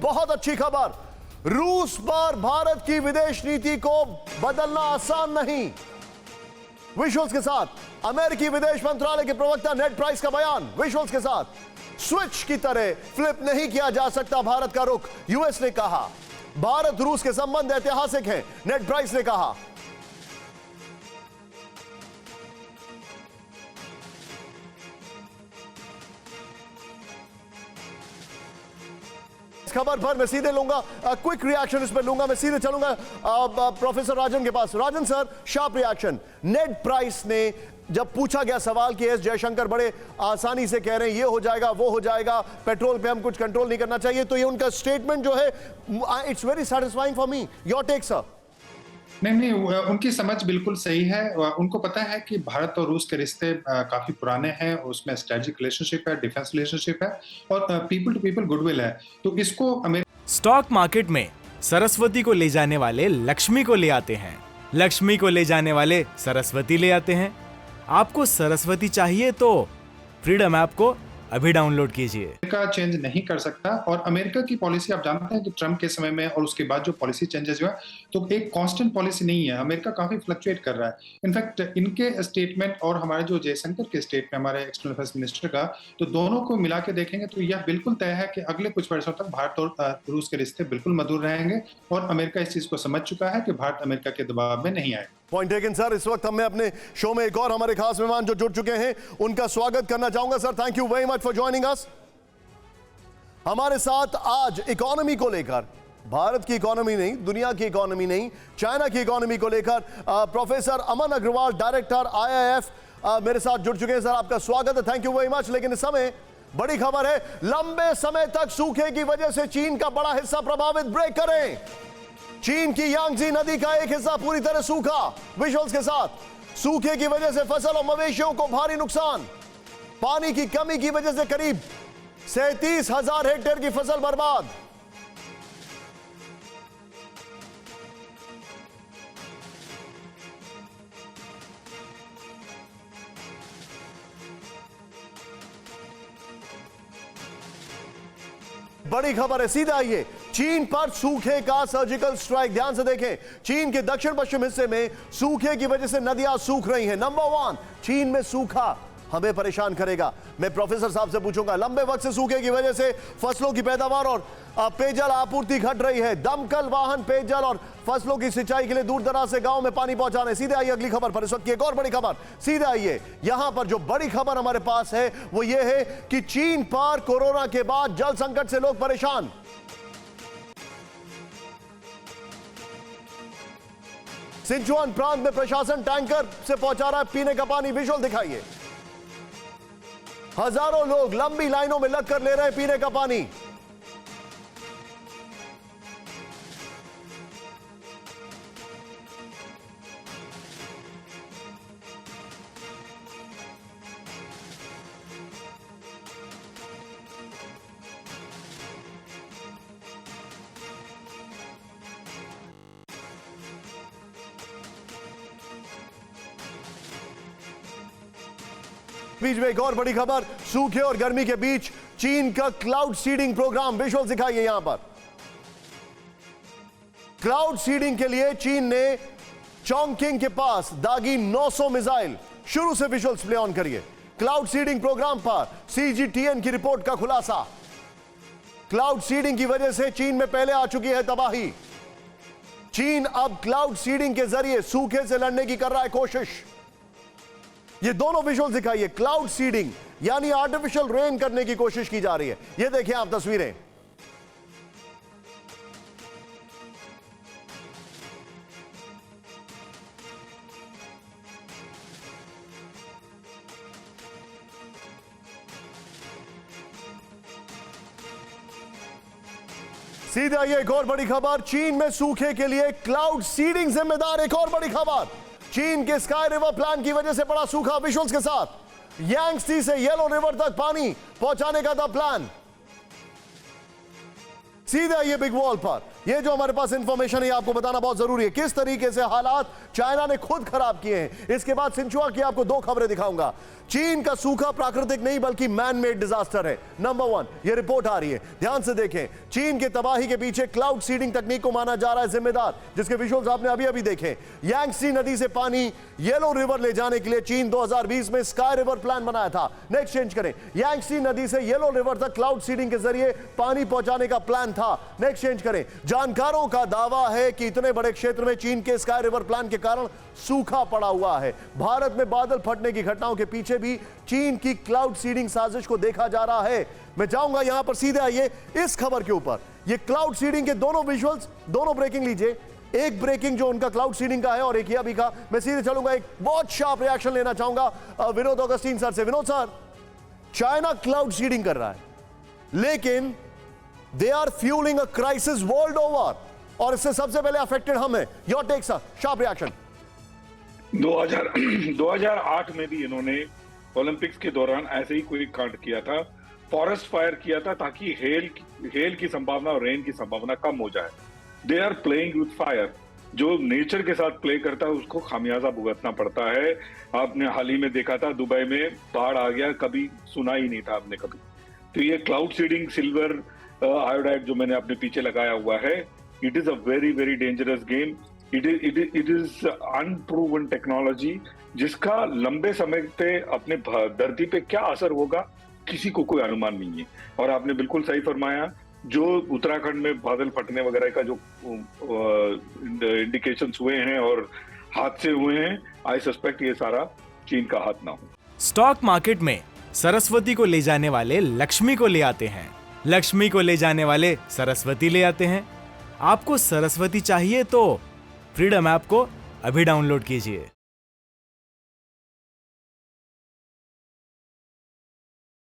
बहुत अच्छी खबर, रूस पर भारत की विदेश नीति को बदलना आसान नहीं। विजुअल्स के साथ अमेरिकी विदेश मंत्रालय के प्रवक्ता नेड प्राइस का बयान। विजुअल्स के साथ, स्विच की तरह फ्लिप नहीं किया जा सकता भारत का रुख, यूएस ने कहा। भारत रूस के संबंध ऐतिहासिक हैं, नेड प्राइस ने कहा। इस खबर पर मैं सीधे लूंगा क्विक रिएक्शन, इस पर लूंगा, मैं सीधे चलूंगा प्रोफेसर राजन के पास। राजन सर, शार्प रिएक्शन। नेड प्राइस ने जब पूछा गया सवाल कि एस जयशंकर बड़े आसानी से कह रहे हैं ये हो जाएगा वो हो जाएगा, पेट्रोल पे हम कुछ कंट्रोल नहीं करना चाहिए, तो ये उनका स्टेटमेंट जो है it's very satisfying for me. Your take sir. नहीं, उनकी समझ बिल्कुल सही है। उनको पता है कि भारत और रूस के रिश्ते काफी पुराने हैं, उसमें स्ट्रेटेजिक रिलेशनशिप है, डिफेंस रिलेशनशिप है और पीपल टू पीपल गुडविल है। तो इसको स्टॉक मार्केट में सरस्वती को ले जाने वाले लक्ष्मी को ले आते हैं, लक्ष्मी को ले जाने वाले सरस्वती ले आते हैं। आपको सरस्वती चाहिए तो फ्रीडम ऐप को अभी डाउनलोड कीजिए। अमेरिका चेंज नहीं कर सकता और अमेरिका की पॉलिसी आप जानते हैं कि ट्रंप के समय में और उसके बाद जो पॉलिसी चेंजेस हुआ तो एक कांस्टेंट पॉलिसी नहीं है। अमेरिका काफी फ्लक्चुएट कर रहा है। इनफैक्ट इनके स्टेटमेंट और हमारे जो जयशंकर के स्टेटमेंट, हमारे एक्सटर्नल अफेयर्स मिनिस्टर का, तो दोनों को मिला के देखेंगे तो यह बिल्कुल तय है कि अगले कुछ वर्षों तक भारत और रूस के रिश्ते बिल्कुल मधुर रहेंगे और अमेरिका इस चीज को समझ चुका है कि भारत अमेरिका के दबाव में नहीं आएगा। Point taken sir. इस वक्त हमें अपने शो में एक और हमारे खास मेहमान जो जुड़ चुके हैं उनका स्वागत करना चाहूंगा। Sir, thank you very much for joining us. हमारे साथ आज इकोनॉमी को लेकर, भारत की इकोनॉमी नहीं, दुनिया की इकोनॉमी नहीं, चाइना की इकोनॉमी को लेकर प्रोफेसर अमन अग्रवाल, डायरेक्टर IIF मेरे साथ जुड़ चुके हैं। सर, आपका स्वागत है, थैंक यू वेरी मच। लेकिन इस समय बड़ी खबर है, लंबे समय तक सूखे की वजह से चीन का बड़ा हिस्सा प्रभावित। ब्रेक करें। चीन की यांगजी नदी का एक हिस्सा पूरी तरह सूखा। विजुअल्स के साथ, सूखे की वजह से फसल और मवेशियों को भारी नुकसान। पानी की कमी की वजह से करीब 37,000 हेक्टेयर की फसल बर्बाद। बड़ी खबर है, सीधा आइए। चीन पर सूखे का सर्जिकल स्ट्राइक। ध्यान से देखें, चीन के दक्षिण पश्चिम हिस्से में सूखे की वजह से नदियां सूख रही हैं। नंबर 1, चीन में सूखा हमें परेशान करेगा। मैं प्रोफेसर साहब से पूछूंगा, लंबे वक्त से सूखे की वजह से फसलों की पैदावार और पेयजल आपूर्ति घट रही है। दमकल वाहन पेयजल और फसलों की सिंचाई के लिए दूर दराज से गांव में पानी पहुंचा रहे हैं। सीधे आइए अगली खबर पर। इस वक्त की एक और बड़ी खबर, सीधे आइए। यहां पर जो बड़ी खबर हमारे पास है वो ये है कि चीन पर कोरोना के बाद जल संकट से लोग परेशान। सिंचुआन प्रांत में प्रशासन टैंकर से पहुंचा रहा है पीने का पानी। विजुअल दिखाइए। हजारों लोग लंबी लाइनों में लगकर ले रहे हैं पीने का पानी। बीच में एक और बड़ी खबर, सूखे और गर्मी के बीच चीन का क्लाउड सीडिंग प्रोग्राम। विजुअल दिखाइए यहां पर। क्लाउड सीडिंग के लिए चीन ने चोंगकिंग के पास दागी 900 मिसाइल। शुरू से विजुअल्स प्ले ऑन करिए। क्लाउड सीडिंग प्रोग्राम पर CGTN की रिपोर्ट का खुलासा। क्लाउड सीडिंग की वजह से चीन में पहले आ चुकी है तबाही। चीन अब क्लाउड सीडिंग के जरिए सूखे से लड़ने की कर रहा है कोशिश। ये दोनों विजुअल दिखाइए। क्लाउड सीडिंग यानी आर्टिफिशियल रेन करने की कोशिश की जा रही है। ये देखिए आप तस्वीरें। सीधे आइए एक और बड़ी खबर, चीन में सूखे के लिए क्लाउड सीडिंग जिम्मेदार। एक और बड़ी खबर, चीन के स्काई रिवर प्लान की वजह से बड़ा सूखा। विजुअल्स के साथ, यांगत्से से येलो रिवर तक पानी पहुंचाने का था प्लान। सीधे आइए बिग वॉल पर। ये जो हमारे पास इंफॉर्मेशन है आपको बताना बहुत जरूरी है, किस तरीके से हालात चाइना ने खुद खराब किए हैं। इसके बाद सिंचुआ की आपको दो खबरें दिखाऊंगा। चीन का सूखा प्राकृतिक नहीं बल्कि मैन मेड डिजास्टर है। नंबर 1 ये रिपोर्ट आ रही है, ध्यान से देखें। चीन के तबाही के पीछे क्लाउड सीडिंग तकनीक को माना जा रहा है जिम्मेदार, जिसके विजुअल्स आपने अभी अभी देखे। यांगसी नदी से पानी येलो रिवर ले जाने के लिए चीन 2020 में स्काई रिवर प्लान बनाया था। नेक्स्ट चेंज करें, यांगसी नदी से येलो रिवर तक क्लाउड सीडिंग के जरिए पानी पहुंचाने का प्लान था। नेक्स्ट चेंज करें, जानकारों का दावा है कि इतने बड़े क्षेत्र में चीन के स्काई रिवर प्लान के कारण सूखा पड़ा हुआ है। भारत में बादल फटने की घटनाओं के पीछे भी चीन की क्लाउड सीडिंग साजिश को देखा जा रहा है। मैं जाऊंगा यहां पर, सीधे आइए इस खबर के ऊपर। ये क्लाउड सीडिंग के दोनों विजुअल्स, दोनों ब्रेकिंग लीजिए। एक ब्रेकिंग जो उनका क्लाउड सीडिंग का है और एक ये अभी का। मैं सीधे चलूंगा, एक बहुत शार्प रिएक्शन लेना चाहूंगा विनोद ऑगस्टीन सर से। Vinod sir, China cloud seeding कर रहा है, लेकिन they are fuelling a crisis world over, और इससे सबसे पहले अफेक्टेड हम हैं। Your take sir, sharp reaction. 2008 में भी इन्होंने ओलंपिक्स के दौरान ऐसे ही कोई कांड किया था, फॉरेस्ट फायर किया था ताकि हेल की संभावना और रेन की संभावना कम हो जाए। They are playing with fire. जो नेचर के साथ प्ले करता है उसको खामियाजा भुगतना पड़ता है। आपने हाल ही में देखा था दुबई में बाढ़ आ गया, कभी सुना ही नहीं था आपने कभी। तो ये क्लाउड सीडिंग सिल्वर आयोडाइड जो मैंने अपने पीछे लगाया हुआ है, it is a very very dangerous game. It is unproven technology जिसका लंबे समय पे अपने धरती पे क्या असर होगा किसी को कोई अनुमान नहीं है। और आपने बिल्कुल सही फरमाया, जो उत्तराखंड में बादल फटने वगैरह का जो इंडिकेशंस हुए हैं और हादसे हुए हैं, आई सस्पेक्ट ये सारा चीन का हाथ ना हो। स्टॉक मार्केट में सरस्वती को ले जाने वाले लक्ष्मी को ले आते हैं, लक्ष्मी को ले जाने वाले सरस्वती ले आते हैं। आपको सरस्वती चाहिए तो फ्रीडम ऐप को अभी डाउनलोड कीजिए।